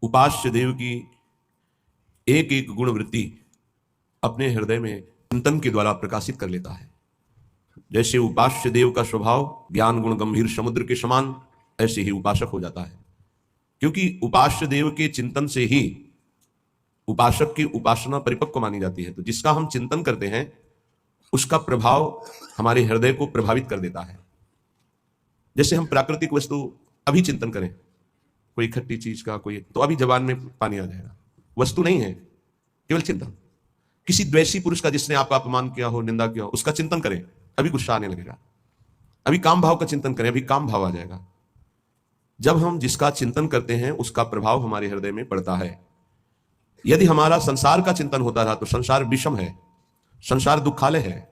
उपास्य देव की एक एक गुण वृत्ति अपने हृदय में चिंतन के द्वारा प्रकाशित कर लेता है। जैसे उपास्य देव का स्वभाव ज्ञान गुण गंभीर समुद्र के समान, ऐसे ही उपासक हो जाता है। क्योंकि उपास्य देव के चिंतन से ही उपासक की उपासना परिपक्व मानी जाती है। तो जिसका हम चिंतन करते हैं उसका प्रभाव हमारे हृदय को प्रभावित कर देता है। जैसे हम प्राकृतिक वस्तु अभी चिंतन करें, कोई खट्टी चीज का, कोई तो अभी जबान में पानी आ जाएगा। वस्तु नहीं है, केवल चिंतन। किसी द्वेषी पुरुष का जिसने आपका अपमान किया हो, निंदा किया हो, उसका चिंतन करें, अभी गुस्सा आने लगेगा। अभी काम भाव का चिंतन करें, अभी काम भाव आ जाएगा। जब हम जिसका चिंतन करते हैं उसका प्रभाव हमारे हृदय में पड़ता है। यदि हमारा संसार का चिंतन होता रहा तो संसार विषम है, संसार दुखालय है,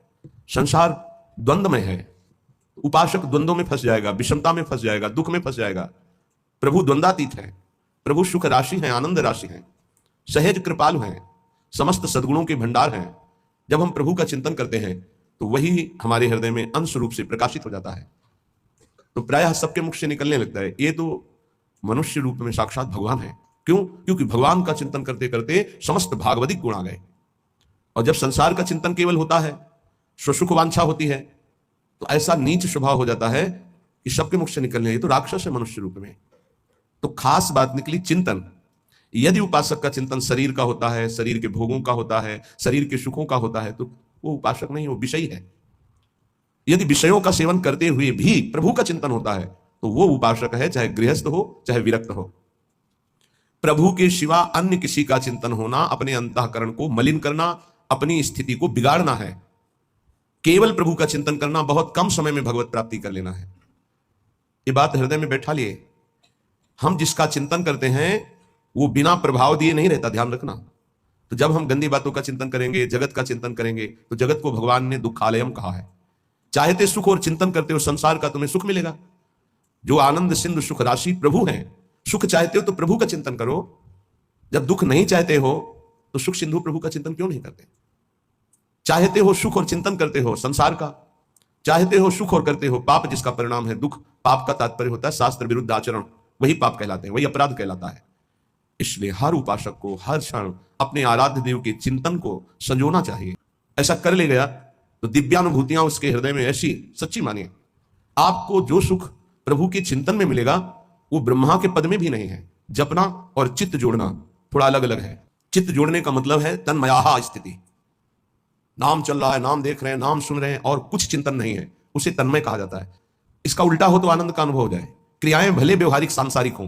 संसार द्वंद्व में है। उपासक द्वंद्वों में फंस जाएगा, विषमता में फंस जाएगा, दुख में फंस जाएगा। प्रभु द्वंद्वातीत है, प्रभु सुख राशि है, आनंद राशि है, सहज कृपालु हैं, समस्त सद्गुणों के भंडार हैं। जब हम प्रभु का चिंतन करते हैं तो वही हमारे हृदय में अंश रूप से प्रकाशित हो जाता है। तो प्रायः सबके मुख से निकलने लगता है, ये तो मनुष्य रूप में साक्षात भगवान है। क्यों? क्योंकि भगवान का चिंतन करते करते समस्त भागवतिक गुण आ गए। और जब संसार का चिंतन केवल होता है, स्वसुख वांछा होती है, तो ऐसा नीच स्वभाव हो जाता है कि सबके मुख से निकलने, ये तो राक्षस है मनुष्य रूप में। तो खास बात निकली चिंतन। यदि उपासक का चिंतन शरीर का होता है, शरीर के भोगों का होता है, शरीर के सुखों का होता है, तो वो उपासक नहीं, वो विषयी है। यदि विषयों का सेवन करते हुए भी प्रभु का चिंतन होता है तो वो उपासक है, चाहे गृहस्थ हो चाहे विरक्त हो। प्रभु के सिवा अन्य किसी का चिंतन होना अपने अंतःकरण को मलिन करना, अपनी स्थिति को बिगाड़ना है। केवल प्रभु का चिंतन करना, बहुत कम समय में भगवत प्राप्ति कर लेना है। ये बात हृदय में बैठा लिए। हम जिसका चिंतन करते हैं वो बिना प्रभाव दिए नहीं रहता, ध्यान रखना। तो जब हम गंदी बातों का चिंतन करेंगे, जगत का चिंतन करेंगे, तो जगत को भगवान ने दुखालयम कहा है। चाहते सुख और चिंतन करते हो संसार का, तुम्हें सुख मिलेगा। जो आनंद सिंधु सुख राशि प्रभु हैं। सुख चाहते हो तो प्रभु का चिंतन करो। जब दुख नहीं चाहते हो तो सुख सिंधु प्रभु का चिंतन क्यों नहीं करते? चाहते हो सुख और चिंतन करते हो संसार का, चाहते हो सुख और करते हो पाप, जिसका परिणाम है दुख। पाप का तात्पर्य होता है शास्त्र विरुद्ध आचरण, वही पाप कहलाते हैं, वही अपराध कहलाता है। इसलिए हर उपासक को हर क्षण अपने आराध्य देव के चिंतन को संजोना चाहिए। ऐसा कर ले गया तो दिव्यानुभूतियां उसके हृदय में ऐसी सच्ची मानिए, आपको जो सुख प्रभु के चिंतन में मिलेगा वो ब्रह्मा के पद में भी नहीं है। जपना और चित्त जोड़ना थोड़ा अलग अलग है। चित्त जोड़ने का मतलब है तन्मयाहा स्थिति। नाम चल रहा है, नाम देख रहे हैं, नाम सुन रहे हैं और कुछ चिंतन नहीं है, उसे तन्मय कहा जाता है। इसका उल्टा हो तो आनंद का अनुभव हो जाए। क्रियाएं भले व्यवहारिक सांसारिक हो,